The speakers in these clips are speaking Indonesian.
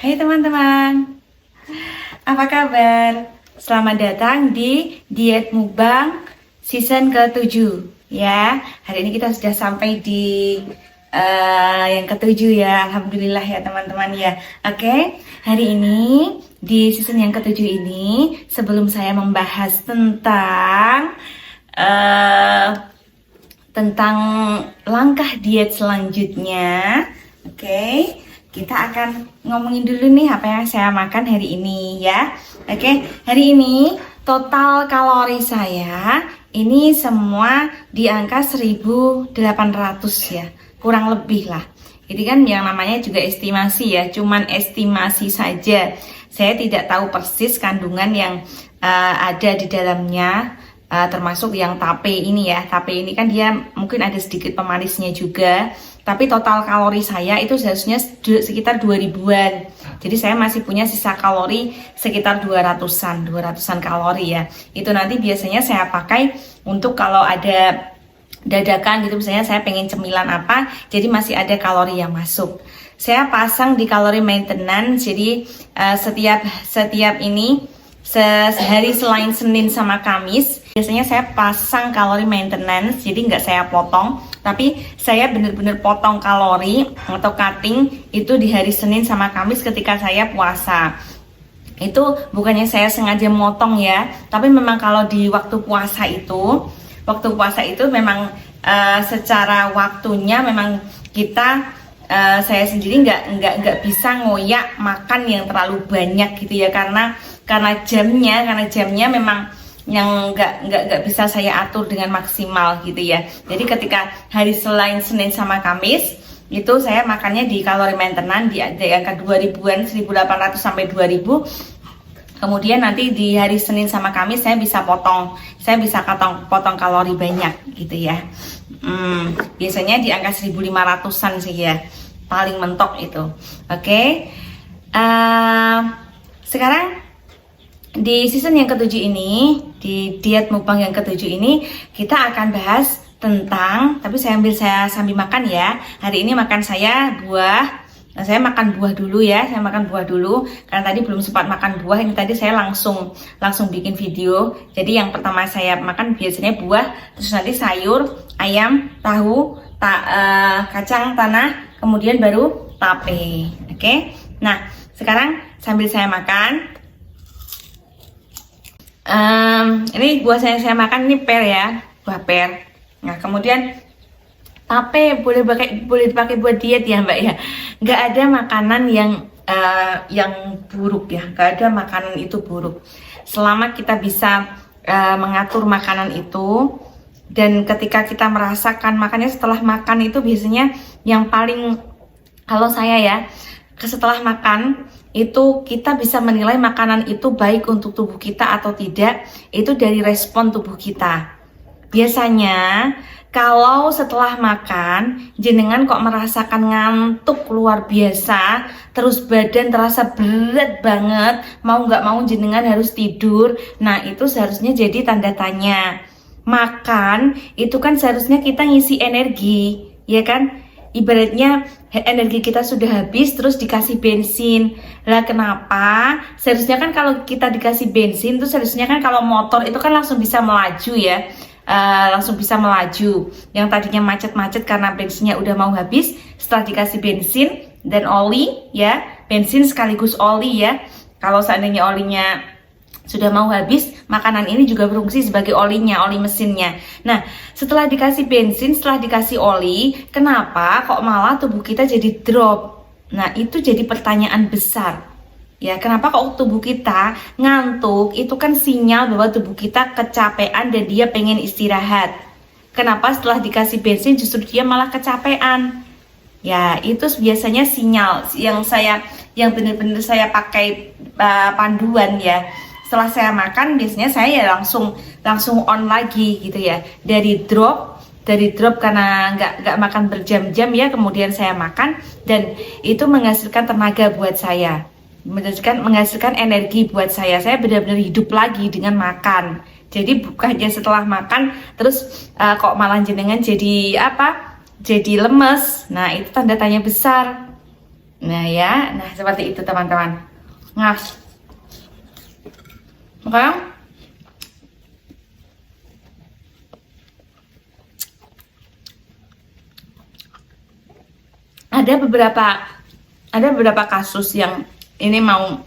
Hai teman-teman, apa kabar? Selamat datang di Diet Mukbang season ke-7 ya. Hari ini kita sudah sampai di yang ke-7 ya. Alhamdulillah ya teman-teman ya. Oke, hari ini di season yang ke-7 ini, sebelum saya membahas eh, tentang langkah diet selanjutnya, oke, kita akan ngomongin dulu nih apa yang saya makan hari ini ya. Oke, hari ini total kalori saya ini semua di angka 1800 ya, kurang lebih lah. Jadi kan yang namanya juga estimasi ya, cuman estimasi saja. Saya tidak tahu persis kandungan yang ada di dalamnya. Termasuk yang tape ini ya. Tape ini kan dia mungkin ada sedikit pemanisnya juga, tapi total kalori saya itu seharusnya sekitar 2000-an. Jadi saya masih punya sisa kalori sekitar 200-an kalori ya. Itu nanti biasanya saya pakai untuk kalau ada dadakan gitu, misalnya saya pengen cemilan apa, jadi masih ada kalori yang masuk. Saya pasang di kalori maintenance, jadi setiap ini sehari selain Senin sama Kamis, biasanya saya pasang kalori maintenance, jadi nggak saya potong, tapi saya bener-bener potong kalori atau cutting itu di hari Senin sama Kamis ketika saya puasa. Itu bukannya saya sengaja motong ya, tapi memang kalau di waktu puasa itu memang secara waktunya memang kita saya sendiri nggak bisa ngoyak makan yang terlalu banyak gitu ya, karena jamnya memang yang nggak bisa saya atur dengan maksimal gitu ya. Jadi ketika hari selain Senin sama Kamis itu saya makannya di kalori maintenance di angka 2000-an, 1800 sampai 2000. Kemudian nanti di hari Senin sama Kamis saya bisa potong kalori banyak gitu ya. Biasanya di angka 1500-an sih ya, paling mentok itu. Oke. Sekarang di season yang ke-7 ini, di diet mukbang yang ke-7 ini, kita akan bahas tentang, tapi saya sambil makan ya. Hari ini makan saya buah. Nah, saya makan buah dulu ya, karena tadi belum sempat makan buah. Ini tadi saya langsung bikin video. Jadi yang pertama saya makan biasanya buah, terus nanti sayur, ayam, tahu, kacang tanah, kemudian baru tape. Oke. Nah, sekarang sambil saya makan, ini buah saya makan ini per ya, buah per. Nah, kemudian tape boleh dipakai buat diet ya Mbak ya. Nggak ada makanan yang buruk ya, nggak ada makanan itu buruk. Selama kita bisa mengatur makanan itu, dan ketika kita merasakan, makanya setelah makan itu biasanya yang paling, kalau saya ya, setelah makan itu kita bisa menilai makanan itu baik untuk tubuh kita atau tidak, itu dari respon tubuh kita. Biasanya kalau setelah makan jenengan kok merasakan ngantuk luar biasa, terus badan terasa berat banget, mau nggak mau jenengan harus tidur. Nah, itu seharusnya jadi tanda tanya. Makan itu kan seharusnya kita ngisi energi, ya kan? Ibaratnya energi kita sudah habis terus dikasih bensin. Lah kenapa? Seharusnya kan kalau kita dikasih bensin tuh seharusnya kan kalau motor itu kan langsung bisa melaju ya. Langsung bisa melaju. Yang tadinya macet-macet karena bensinnya udah mau habis, setelah dikasih bensin dan oli ya, bensin sekaligus oli ya. Kalau seandainya olinya sudah mau habis, makanan ini juga berfungsi sebagai olinya, oli mesinnya. Nah, setelah dikasih bensin, setelah dikasih oli, kenapa kok malah tubuh kita jadi drop? Nah, itu jadi pertanyaan besar. Ya, kenapa kok tubuh kita ngantuk? Itu kan sinyal bahwa tubuh kita kecapean dan dia pengen istirahat. Kenapa setelah dikasih bensin justru dia malah kecapean? Ya, itu biasanya sinyal yang benar-benar saya pakai panduan ya. Setelah saya makan biasanya saya ya langsung on lagi gitu ya. Dari drop karena nggak makan berjam-jam ya, kemudian saya makan dan itu menghasilkan tenaga buat saya. Menghasilkan energi buat saya benar-benar hidup lagi dengan makan. Jadi bukannya setelah makan terus kok malah jenengan jadi lemes. Nah, itu tanda tanya besar. Nah ya, nah seperti itu teman-teman. Nah, sekarang ada beberapa kasus yang ini mau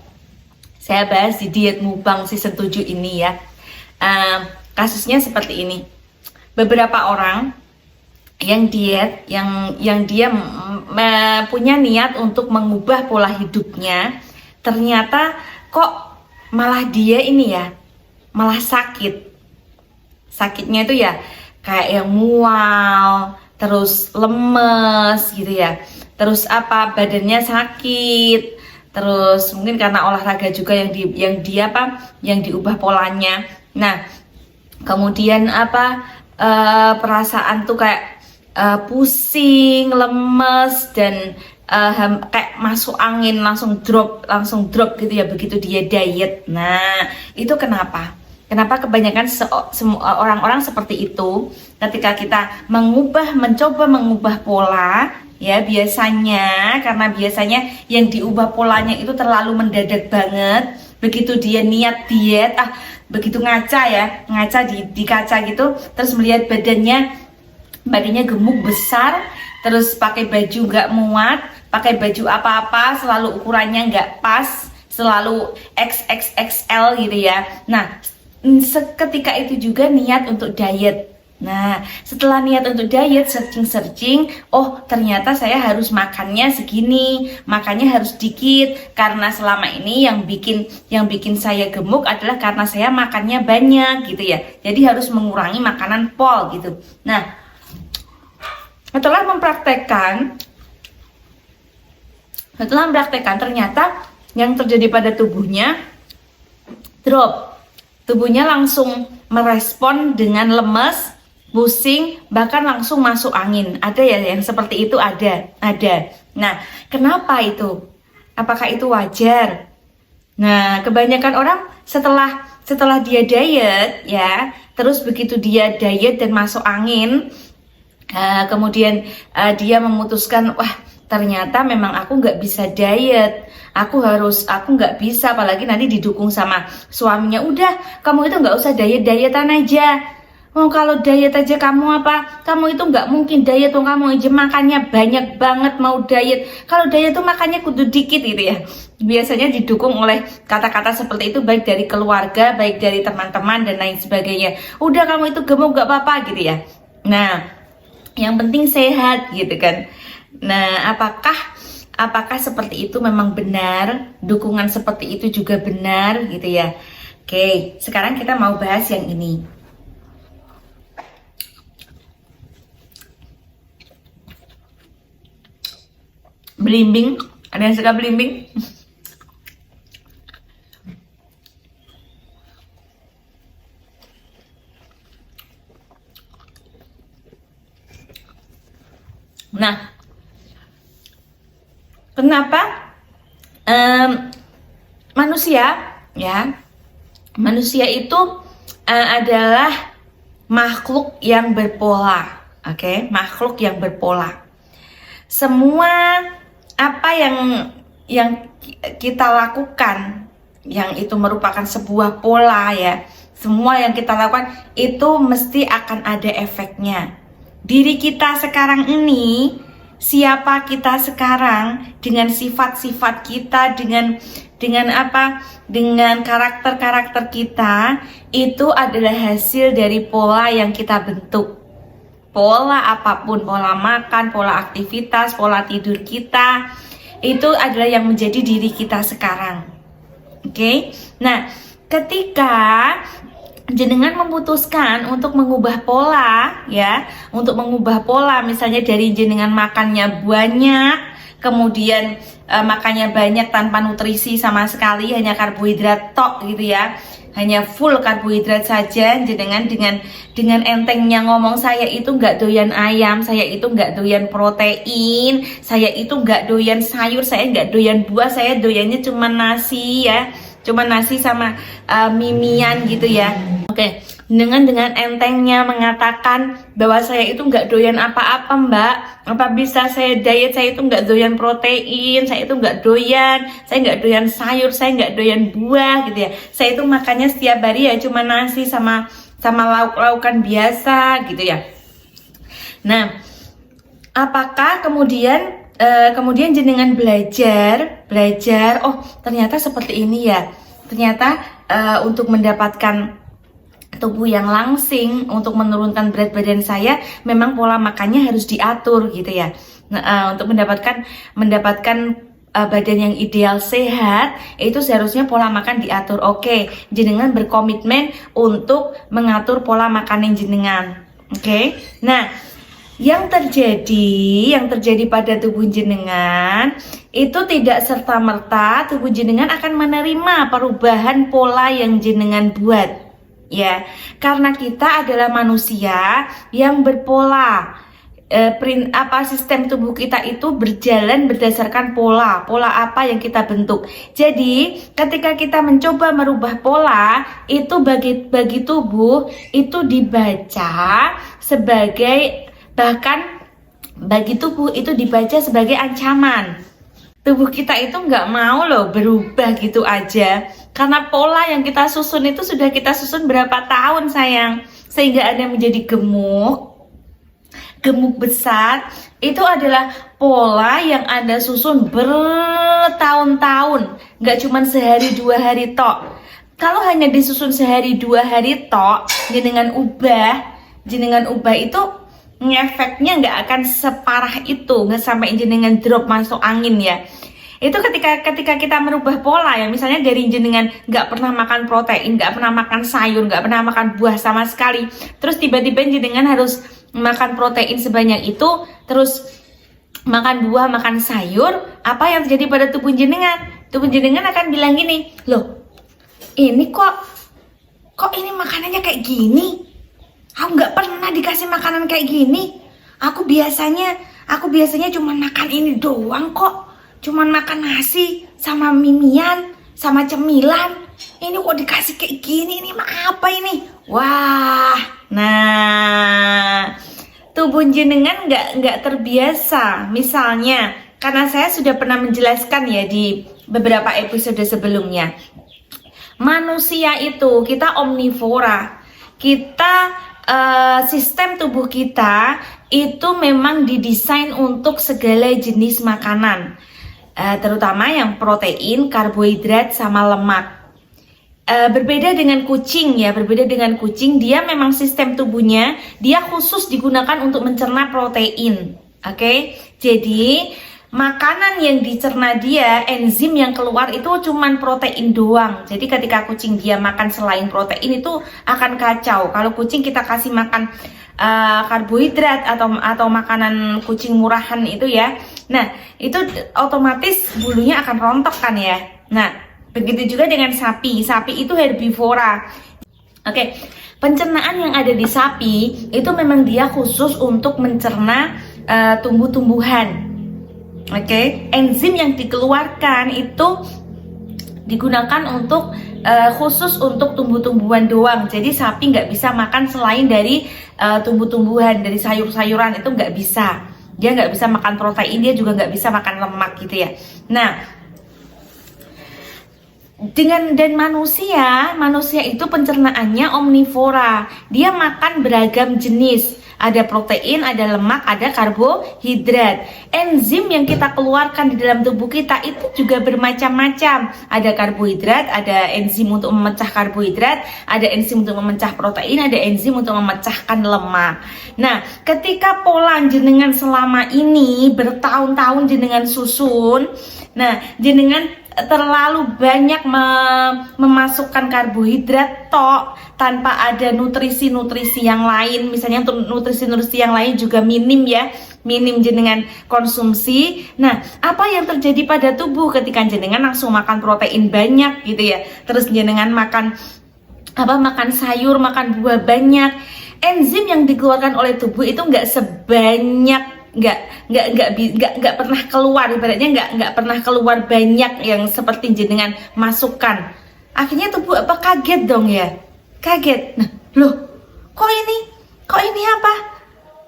saya bahas di diet mukbang season 7 ini ya. Kasusnya seperti ini. Beberapa orang yang diet, yang dia punya niat untuk mengubah pola hidupnya, ternyata kok malah dia ini ya, malah sakit. Sakitnya itu ya kayak yang mual, terus lemes gitu ya. Terus apa, badannya sakit. Terus mungkin karena olahraga juga yang diubah polanya. Nah, kemudian perasaan tuh kayak pusing, lemes, dan kayak masuk angin, langsung drop gitu ya begitu dia diet. Nah, itu kenapa? Kenapa kebanyakan orang-orang seperti itu ketika kita mencoba mengubah pola ya, karena biasanya yang diubah polanya itu terlalu mendadak banget. Begitu dia niat diet, begitu ngaca di kaca gitu, terus melihat badannya gemuk besar, terus pakai baju nggak muat, pakai baju apa-apa selalu ukurannya nggak pas, selalu XXXL gitu ya. Nah, seketika itu juga niat untuk diet. Nah, setelah niat untuk diet, searching, oh ternyata saya harus makannya segini, makannya harus dikit, karena selama ini yang bikin saya gemuk adalah karena saya makannya banyak gitu ya. Jadi harus mengurangi makanan pol gitu. Nah, setelah mempraktekkan ternyata yang terjadi pada tubuhnya drop. Tubuhnya langsung merespon dengan lemes, pusing, bahkan langsung masuk angin. Ada ya yang seperti itu, ada. Nah, kenapa itu? Apakah itu wajar? Nah, kebanyakan orang setelah dia diet ya, terus begitu dia diet dan masuk angin, kemudian dia memutuskan, wah ternyata memang aku nggak bisa diet, aku nggak bisa, apalagi nanti didukung sama suaminya, udah kamu itu nggak usah dietan aja. Kalau diet aja kamu itu nggak mungkin diet, kamu aja makannya banyak banget mau diet. Kalau diet tuh makannya kudu dikit gitu ya. Biasanya didukung oleh kata-kata seperti itu, baik dari keluarga, baik dari teman-teman dan lain sebagainya. Udah kamu itu gemuk nggak apa-apa gitu ya. Nah, yang penting sehat gitu kan. Nah, apakah seperti itu memang benar? Dukungan seperti itu juga benar gitu ya. Oke, sekarang kita mau bahas yang ini. Belimbing, ada yang suka belimbing? Nah, kenapa manusia itu adalah makhluk yang berpola, oke? Makhluk yang berpola. Semua apa yang kita lakukan, yang itu merupakan sebuah pola ya, semua yang kita lakukan itu mesti akan ada efeknya. Diri kita sekarang ini, siapa kita sekarang, dengan sifat-sifat kita, dengan karakter-karakter kita, itu adalah hasil dari pola yang kita bentuk. Pola apapun, pola makan, pola aktivitas, pola tidur kita, itu adalah yang menjadi diri kita sekarang. Oke? Nah, ketika jenengan memutuskan untuk mengubah pola ya, misalnya dari jenengan makannya banyak, kemudian makannya banyak tanpa nutrisi sama sekali, hanya karbohidrat tok gitu ya, hanya full karbohidrat saja, jenengan dengan entengnya ngomong, saya itu nggak doyan ayam, saya itu nggak doyan protein, saya itu nggak doyan sayur, saya nggak doyan buah, saya doyannya cuma nasi ya, cuma nasi sama mimian gitu ya. Oke, dengan entengnya mengatakan bahwa saya itu nggak doyan apa-apa, Mbak. Apa bisa saya diet? Saya itu nggak doyan protein, saya itu nggak doyan, saya nggak doyan sayur, saya nggak doyan buah gitu ya. Saya itu makannya setiap hari ya cuma nasi sama lauk-laukan biasa gitu ya. Nah, apakah kemudian jenengan belajar, oh ternyata seperti ini ya. Ternyata untuk mendapatkan tubuh yang langsing, untuk menurunkan berat badan saya, memang pola makannya harus diatur gitu ya. Nah, untuk mendapatkan badan yang ideal sehat, itu seharusnya pola makan diatur. Oke, jenengan berkomitmen untuk mengatur pola makan yang jenengan. Oke. Nah, yang terjadi pada tubuh jenengan itu tidak serta-merta tubuh jenengan akan menerima perubahan pola yang jenengan buat. Ya, karena kita adalah manusia yang berpola. Sistem tubuh kita itu berjalan berdasarkan pola apa yang kita bentuk. Jadi ketika kita mencoba merubah pola itu bagi tubuh itu dibaca sebagai, bahkan bagi tubuh itu dibaca sebagai ancaman. Tubuh kita itu nggak mau loh berubah gitu aja, karena pola yang kita susun itu sudah kita susun berapa tahun sayang, sehingga Anda menjadi gemuk besar. Itu adalah pola yang Anda susun bertahun-tahun, nggak cuma sehari 2 hari tok. Kalau hanya disusun sehari 2 hari tok, jenengan ubah itu ngefeknya nggak akan separah itu, nggak sampai jenengan drop masuk angin ya. Itu ketika kita merubah pola ya, misalnya dari jenengan nggak pernah makan protein, nggak pernah makan sayur, nggak pernah makan buah sama sekali, terus tiba-tiba jenengan harus makan protein sebanyak itu, terus makan buah, makan sayur, apa yang terjadi pada tubuh jenengan? Tubuh jenengan akan bilang gini, loh ini kok ini makanannya kayak gini? Aku nggak pernah dikasih makanan kayak gini. Aku biasanya cuma makan ini doang kok. Cuman makan nasi sama mimian, sama cemilan. Ini kok dikasih kayak gini, ini apa ini? Wah, nah tubuh jenengan nggak terbiasa. Misalnya, karena saya sudah pernah menjelaskan ya di beberapa episode sebelumnya. Manusia itu kita omnivora. Sistem tubuh kita itu memang didesain untuk segala jenis makanan. Terutama yang protein, karbohidrat, sama lemak. Berbeda dengan kucing, dia memang sistem tubuhnya, dia khusus digunakan untuk mencerna protein. Oke? Jadi, makanan yang dicerna dia, enzim yang keluar itu cuman protein doang. Jadi ketika kucing dia makan selain protein itu akan kacau. Kalau kucing kita kasih makan karbohidrat atau makanan kucing murahan itu ya, nah itu otomatis bulunya akan rontok kan ya. Nah begitu juga dengan sapi itu herbivora. Oke, pencernaan yang ada di sapi itu memang dia khusus untuk mencerna tumbuh-tumbuhan. Oke, enzim yang dikeluarkan itu digunakan untuk khusus untuk tumbuh-tumbuhan doang. Jadi sapi nggak bisa makan selain dari tumbuh-tumbuhan, dari sayur-sayuran, itu nggak bisa. Dia nggak bisa makan protein, dia juga nggak bisa makan lemak gitu ya. Nah, dan manusia itu pencernaannya omnivora. Dia makan beragam jenis. Ada protein, ada lemak, ada karbohidrat. Enzim yang kita keluarkan di dalam tubuh kita itu juga bermacam-macam. Ada karbohidrat, ada enzim untuk memecah karbohidrat, ada enzim untuk memecah protein, ada enzim untuk memecahkan lemak. Nah, ketika pola jenengan selama ini bertahun-tahun jenengan susun, nah jenengan terlalu banyak memasukkan karbohidrat tok tanpa ada nutrisi-nutrisi yang lain. Misalnya untuk nutrisi-nutrisi yang lain juga minim jenengan konsumsi. Nah, apa yang terjadi pada tubuh ketika jenengan langsung makan protein banyak gitu ya, terus jenengan makan sayur, makan buah banyak, enzim yang dikeluarkan oleh tubuh itu nggak pernah keluar, ibaratnya nggak pernah keluar banyak yang seperti jenengan masukkan. Akhirnya tubuh kaget dong ya, kaget. Nah, Loh, kok ini apa?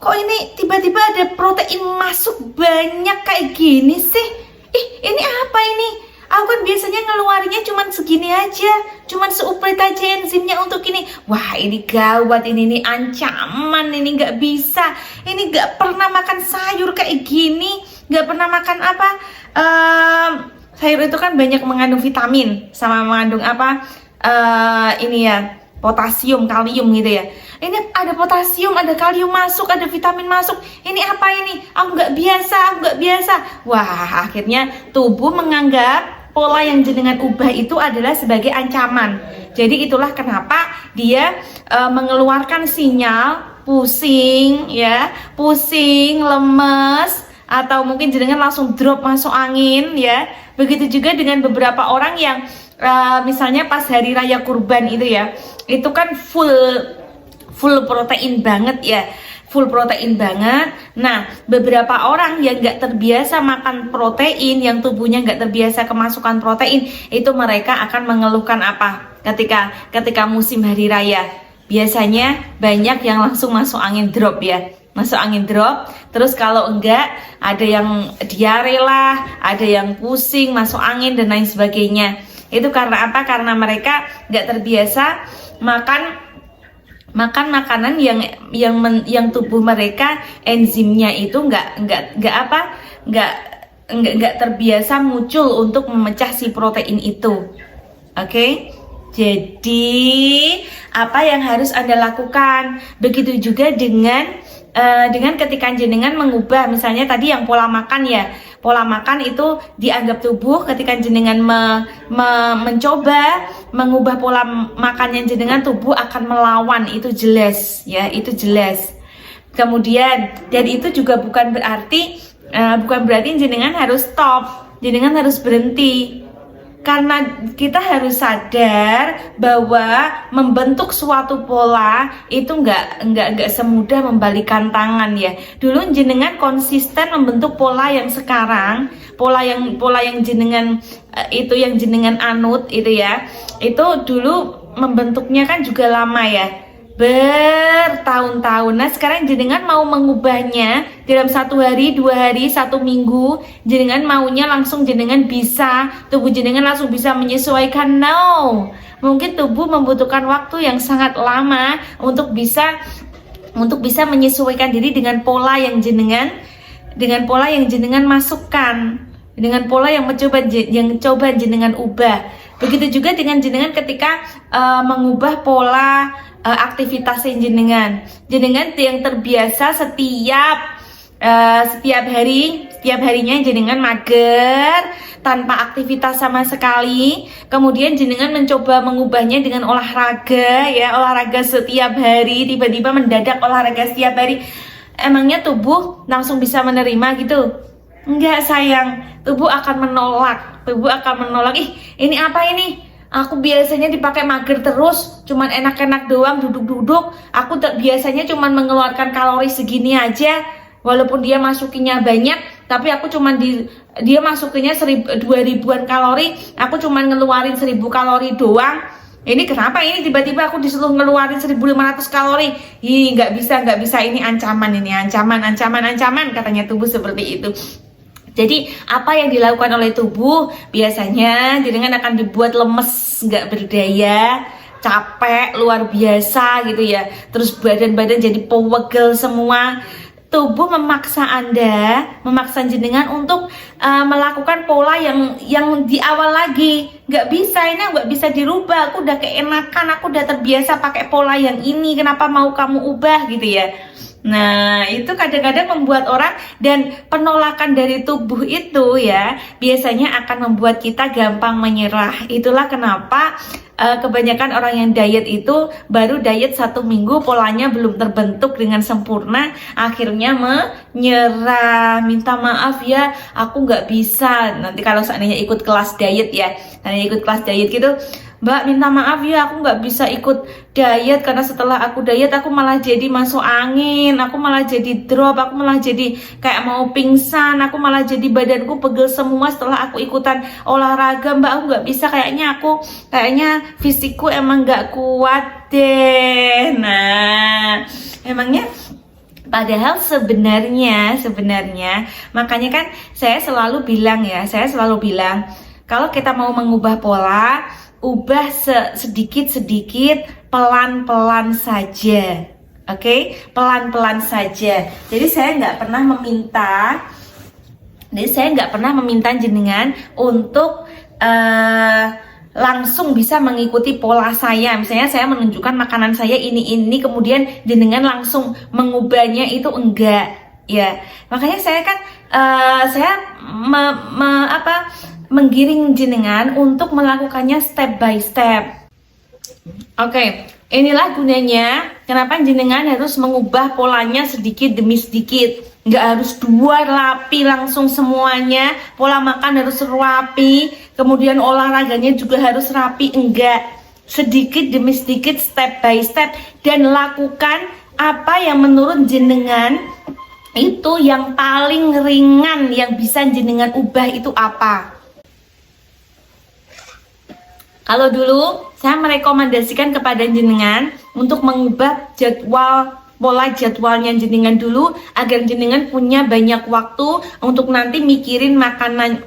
Kok ini tiba-tiba ada protein masuk banyak kayak gini sih? Ih, ini apa ini? Aku kan biasanya ngeluarinnya cuman segini aja, cuman seuprit aja enzimnya untuk ini. Wah, ini gawat, ini ancaman, ini nggak bisa. Ini nggak pernah makan sayur kayak gini, nggak pernah makan apa? Sayur itu kan banyak mengandung vitamin sama mengandung apa? Ini ya, potasium, kalium gitu ya. Ini ada potasium, ada kalium masuk, ada vitamin masuk. Ini apa ini? Aku nggak biasa. Wah, akhirnya tubuh menganggap pola yang jenengan ubah itu adalah sebagai ancaman. Jadi itulah kenapa dia mengeluarkan sinyal pusing, ya, pusing, lemes, atau mungkin jenengan langsung drop masuk angin, ya. Begitu juga dengan beberapa orang yang misalnya pas hari raya kurban itu ya, itu kan full protein banget ya, full protein banget. Nah, beberapa orang yang nggak terbiasa makan protein, yang tubuhnya nggak terbiasa kemasukan protein, itu mereka akan mengeluhkan apa ketika musim hari raya. Biasanya banyak yang langsung masuk angin drop ya, masuk angin drop. Terus kalau enggak, ada yang diare lah, ada yang pusing, masuk angin dan lain sebagainya. Itu karena apa? Karena mereka nggak terbiasa makan makanan yang tubuh mereka enzimnya itu nggak terbiasa muncul untuk memecah si protein itu. Oke? Jadi apa yang harus Anda lakukan? Begitu juga dengan ketika jenengan mengubah, misalnya tadi yang pola makan ya, pola makan itu dianggap tubuh ketika jenengan mencoba mengubah pola makannya jenengan, tubuh akan melawan, itu jelas ya, itu jelas. Kemudian, dan itu juga bukan berarti jenengan harus stop, jenengan harus berhenti. Karena kita harus sadar bahwa membentuk suatu pola itu nggak semudah membalikan tangan ya. Dulu jenengan konsisten membentuk pola yang sekarang, pola yang jenengan itu yang jenengan anut itu ya. Itu dulu membentuknya kan juga lama ya, bertahun-tahun. Nah, sekarang jenengan mau mengubahnya dalam 1 hari, 2 hari, 1 minggu, jenengan maunya langsung jenengan bisa, tubuh jenengan langsung bisa menyesuaikan. No, mungkin tubuh membutuhkan waktu yang sangat lama untuk bisa menyesuaikan diri dengan pola yang jenengan masukkan, dengan pola yang coba jenengan ubah. Begitu juga dengan jenengan ketika mengubah pola aktivitas jenengan yang terbiasa setiap harinya jenengan mager tanpa aktivitas sama sekali, kemudian jenengan mencoba mengubahnya dengan olahraga ya, olahraga setiap hari, tiba-tiba mendadak olahraga setiap hari. Emangnya tubuh langsung bisa menerima gitu? Enggak sayang, tubuh akan menolak. Ih, ini apa ini? Aku biasanya dipakai mager terus, cuman enak-enak doang, duduk-duduk. Aku biasanya cuman mengeluarkan kalori segini aja, walaupun dia masukinnya banyak, tapi aku cuman dia masukinnya 2000-an kalori, aku cuman ngeluarin 1000 kalori doang. Ini kenapa ini tiba-tiba aku disuruh ngeluarin 1500 kalori? Ih, nggak bisa, ini ancaman, katanya tubuh seperti itu. Jadi apa yang dilakukan oleh tubuh? Biasanya jenengan akan dibuat lemes, nggak berdaya, capek luar biasa gitu ya. Terus badan jadi pewegel semua. Tubuh memaksa jenengan untuk melakukan pola yang di awal lagi. Nggak bisa dirubah. Aku udah keenakan, aku udah terbiasa pakai pola yang ini. Kenapa mau kamu ubah gitu ya? Nah, itu kadang-kadang membuat orang, dan penolakan dari tubuh itu ya biasanya akan membuat kita gampang menyerah. Itulah kenapa kebanyakan orang yang diet itu baru diet 1 minggu, polanya belum terbentuk dengan sempurna, akhirnya menyerah, minta maaf ya, aku nggak bisa. Nanti kalau seandainya ikut kelas diet ya, ikut kelas diet gitu, Mbak minta maaf ya, aku nggak bisa ikut diet karena setelah aku diet aku malah jadi masuk angin, aku malah jadi drop, aku malah jadi kayak mau pingsan, aku malah jadi badanku pegel semua setelah aku ikutan olahraga. Mbak, aku nggak bisa, kayaknya fisikku emang nggak kuat deh. Nah, emangnya padahal sebenarnya makanya kan saya selalu bilang kalau kita mau mengubah pola, ubah sedikit-sedikit, pelan-pelan saja. Oke? Pelan-pelan saja. Jadi saya nggak pernah meminta jenengan untuk langsung bisa mengikuti pola saya. Misalnya saya menunjukkan makanan saya ini, kemudian jenengan langsung mengubahnya, itu enggak ya. Makanya saya kan menggiring jenengan untuk melakukannya step by step. Oke, inilah gunanya kenapa jenengan harus mengubah polanya sedikit demi sedikit. Nggak harus 2 lapi langsung semuanya, pola makan harus rapi, kemudian olahraganya juga harus rapi, enggak. Sedikit demi sedikit, step by step, dan lakukan apa yang menurut jenengan itu yang paling ringan yang bisa jenengan ubah itu apa. Kalau dulu saya merekomendasikan kepada jenengan untuk mengubah pola jadwalnya jenengan dulu agar jenengan punya banyak waktu untuk nanti mikirin makanan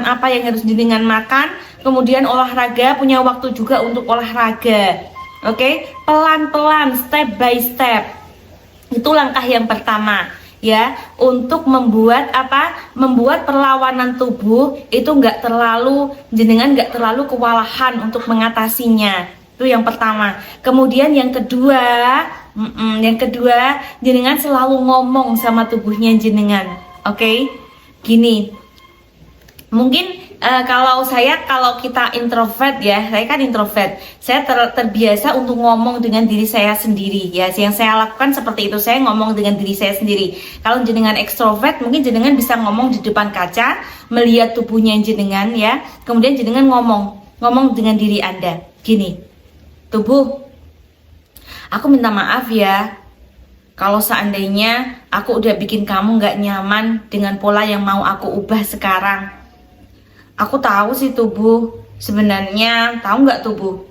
apa yang harus jenengan makan, kemudian olahraga, punya waktu juga untuk olahraga. Oke, pelan-pelan, step by step. Itu langkah yang pertama ya, untuk membuat perlawanan tubuh itu jenengan nggak terlalu kewalahan untuk mengatasinya. Itu yang pertama. Kemudian yang kedua, jenengan selalu ngomong sama tubuhnya jenengan. Oke? Gini. Mungkin kalau kita introvert ya, saya kan introvert. Saya terbiasa untuk ngomong dengan diri saya sendiri ya. Yang saya lakukan seperti itu, saya ngomong dengan diri saya sendiri. Kalau jenengan ekstrovert, mungkin jenengan bisa ngomong di depan kaca, melihat tubuhnya jenengan ya. Kemudian jenengan ngomong dengan diri Anda. Gini. Tubuh, aku minta maaf ya kalau seandainya aku udah bikin kamu gak nyaman dengan pola yang mau aku ubah sekarang. Aku tahu sih tubuh, sebenarnya tahu gak tubuh,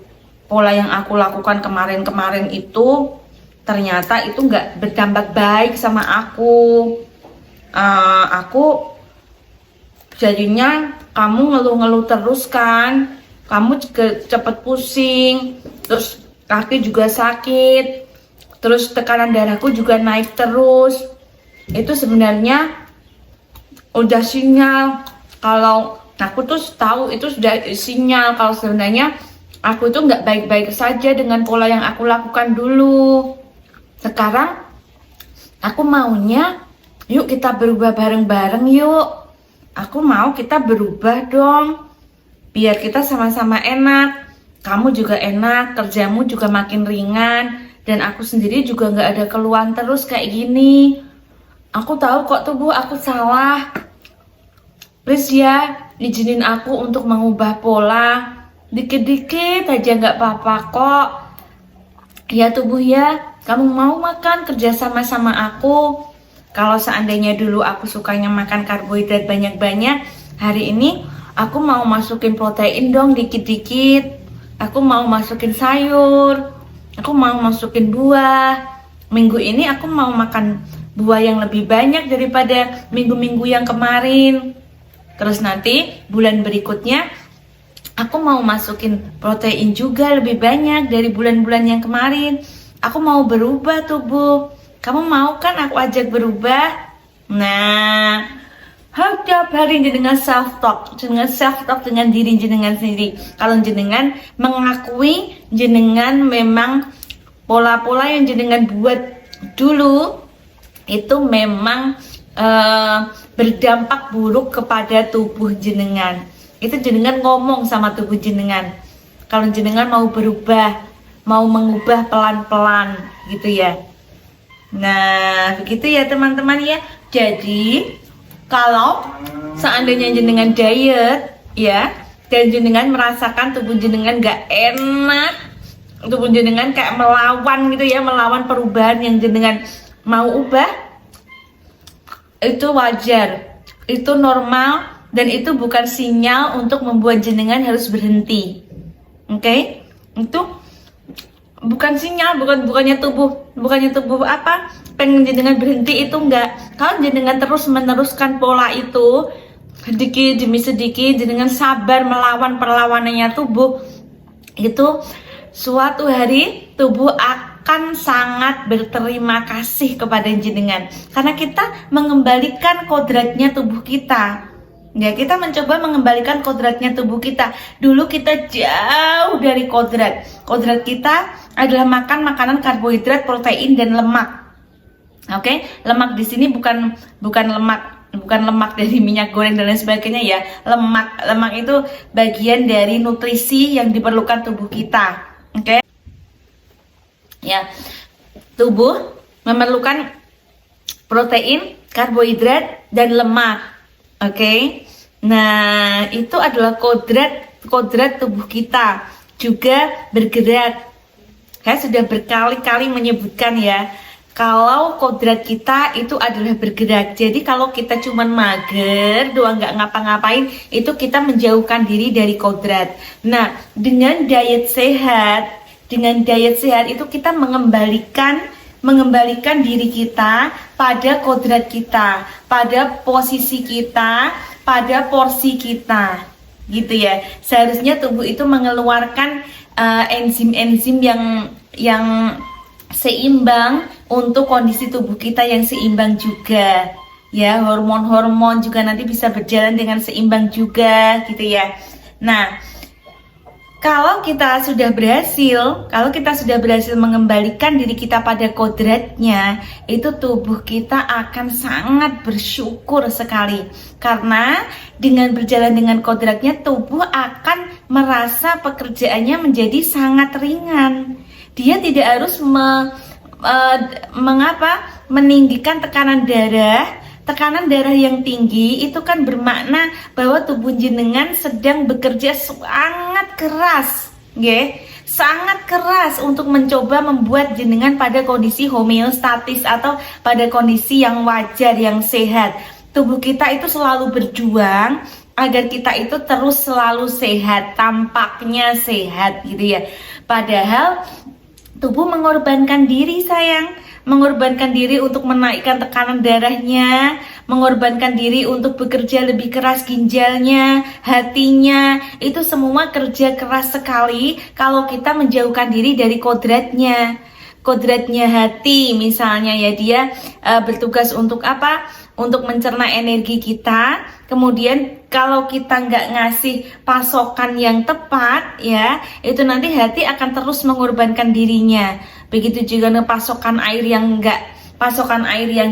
pola yang aku lakukan kemarin itu ternyata itu gak berdampak baik sama aku. Aku jadinya kamu ngeluh-ngeluh terus kan, kamu cepet pusing, terus kaki juga sakit, terus tekanan darahku juga naik terus. Itu sebenarnya udah sinyal kalau aku tuh tahu, itu sudah sinyal kalau sebenarnya aku itu nggak baik-baik saja dengan pola yang aku lakukan dulu. Sekarang aku maunya yuk kita berubah bareng-bareng yuk. Aku mau kita berubah dong, biar kita sama-sama enak, kamu juga enak, kerjamu juga makin ringan, dan aku sendiri juga nggak ada keluhan terus kayak gini. Aku tahu kok tubuh aku salah. Please ya, izinin aku untuk mengubah pola. Dikit-dikit aja nggak apa-apa kok. Ya tubuh ya, kamu mau makan kerja sama-sama aku. Kalau seandainya dulu aku sukanya makan karbohidrat banyak-banyak, hari ini aku mau masukin protein dong dikit-dikit. Aku mau masukin sayur. Aku mau masukin buah. Minggu ini aku mau makan buah yang lebih banyak daripada minggu-minggu yang kemarin. Terus nanti bulan berikutnya aku mau masukin protein juga lebih banyak dari bulan-bulan yang kemarin. Aku mau berubah tubuh. Kamu mau kan aku ajak berubah? Nah, tiap hari jenengan self talk dengan diri jenengan sendiri. Kalau jenengan mengakui jenengan memang pola-pola yang jenengan buat dulu itu memang berdampak buruk kepada tubuh jenengan. Itu jenengan ngomong sama tubuh jenengan. Kalau jenengan mau berubah, mau mengubah pelan-pelan gitu ya. Nah, begitu ya teman-teman ya. Jadi kalau seandainya jenengan diet ya, dan jenengan merasakan tubuh jenengan gak enak, tubuh jenengan kayak melawan gitu ya, melawan perubahan yang jenengan mau ubah, itu wajar, itu normal, dan itu bukan sinyal untuk membuat jenengan harus berhenti. Oke? Itu bukan sinyal, bukannya tubuh apa pengen jenengan berhenti, itu enggak. Kalau jenengan terus meneruskan pola itu sedikit demi sedikit, jenengan sabar melawan perlawanannya tubuh, itu suatu hari tubuh akan sangat berterima kasih kepada jenengan, karena kita mengembalikan kodratnya tubuh kita. Ya, kita mencoba mengembalikan kodratnya tubuh kita. Dulu kita jauh dari kodrat. Kodrat kita adalah makan makanan karbohidrat, protein, dan lemak. Oke, lemak di sini bukan lemak dari minyak goreng dan lain sebagainya ya. Lemak itu bagian dari nutrisi yang diperlukan tubuh kita. Oke. Ya. Tubuh memerlukan protein, karbohidrat, dan lemak. Oke. Nah, itu adalah kodrat tubuh kita. Juga bergerak. Saya sudah berkali-kali menyebutkan ya, kalau kodrat kita itu adalah bergerak. Jadi kalau kita cuman mager doang, nggak ngapa-ngapain, itu kita menjauhkan diri dari kodrat. Nah, dengan diet sehat itu kita mengembalikan diri kita pada kodrat kita, pada posisi kita, pada porsi kita, gitu ya. Seharusnya tubuh itu mengeluarkan enzim-enzim yang seimbang untuk kondisi tubuh kita yang seimbang juga ya. Hormon-hormon juga nanti bisa berjalan dengan seimbang juga, gitu ya. Nah, kalau kita sudah berhasil mengembalikan diri kita pada kodratnya, itu tubuh kita akan sangat bersyukur sekali. Karena dengan berjalan dengan kodratnya, tubuh akan merasa pekerjaannya menjadi sangat ringan. Dia tidak harus meninggikan tekanan darah. Tekanan darah yang tinggi itu kan bermakna bahwa tubuh jenengan sedang bekerja sangat keras, sangat keras untuk mencoba membuat jenengan pada kondisi homeostatis atau pada kondisi yang wajar, yang sehat. Tubuh kita itu selalu berjuang agar kita itu terus selalu sehat, tampaknya sehat, gitu ya. Padahal tubuh mengorbankan diri, sayang. Mengorbankan diri untuk menaikkan tekanan darahnya, mengorbankan diri untuk bekerja lebih keras ginjalnya, hatinya. Itu semua kerja keras sekali kalau kita menjauhkan diri dari kodratnya. Kodratnya hati misalnya ya, dia bertugas untuk apa? Untuk mencerna energi kita. Kemudian kalau kita nggak ngasih pasokan yang tepat ya, itu nanti hati akan terus mengorbankan dirinya. Begitu juga pasokan air yang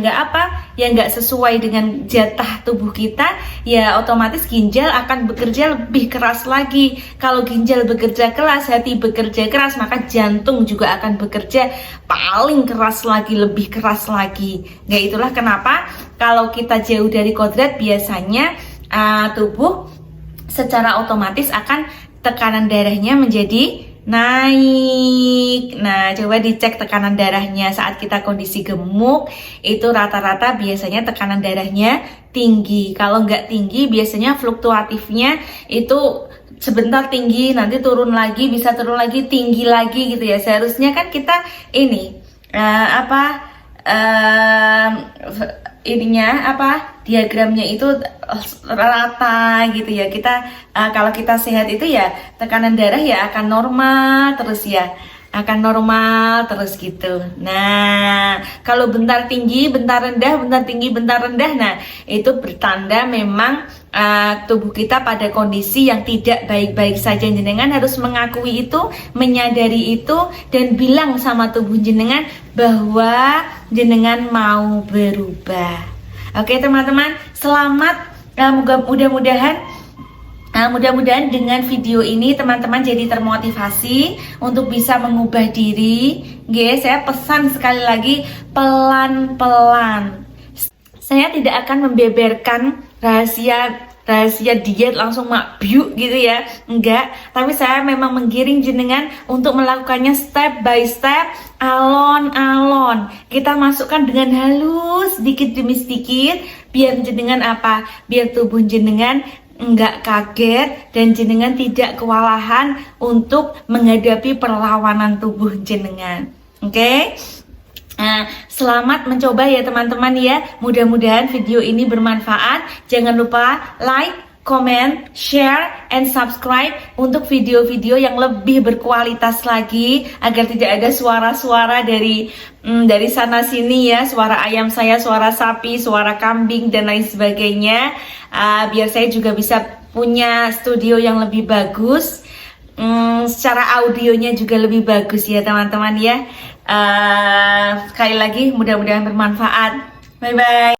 nggak sesuai dengan jatah tubuh kita, ya otomatis ginjal akan bekerja lebih keras lagi. Kalau ginjal bekerja keras, hati bekerja keras, maka jantung juga akan bekerja paling keras lagi, lebih keras lagi. Nah, itulah kenapa kalau kita jauh dari kodrat, biasanya tubuh secara otomatis akan tekanan darahnya menjadi naik. Nah, coba dicek tekanan darahnya saat kita kondisi gemuk, itu rata-rata biasanya tekanan darahnya tinggi. Kalau nggak tinggi, biasanya fluktuatifnya itu sebentar tinggi, nanti turun lagi, bisa turun lagi, tinggi lagi, gitu ya. Seharusnya kan kita ini diagramnya itu rata gitu ya. Kita kalau kita sehat itu ya tekanan darah ya akan normal terus ya, akan normal terus gitu. Nah, kalau bentar tinggi, bentar rendah, bentar tinggi, bentar rendah, nah itu bertanda memang tubuh kita pada kondisi yang tidak baik-baik saja. Jenengan harus mengakui itu, menyadari itu, dan bilang sama tubuh jenengan bahwa jenengan mau berubah. Oke teman-teman, selamat. Mudah-mudahan dengan video ini teman-teman jadi termotivasi untuk bisa mengubah diri. Saya pesan sekali lagi, pelan-pelan. Saya tidak akan membeberkan rahasia rahasia diet langsung makbiuk gitu ya, enggak. Tapi saya memang menggiring jenengan untuk melakukannya step by step, alon-alon. Kita masukkan dengan halus, sedikit demi sedikit, biar jenengan apa? Biar tubuh jenengan enggak kaget dan jenengan tidak kewalahan untuk menghadapi perlawanan tubuh jenengan. Oke? Nah, selamat mencoba ya teman-teman ya. Mudah-mudahan video ini bermanfaat. Jangan lupa like, comment, share, and subscribe untuk video-video yang lebih berkualitas lagi, agar tidak ada suara-suara dari sana sini ya, suara ayam saya, suara sapi, suara kambing dan lain sebagainya. Biar saya juga bisa punya studio yang lebih bagus, secara audionya juga lebih bagus ya teman-teman ya. Sekali lagi mudah-mudahan bermanfaat. Bye bye.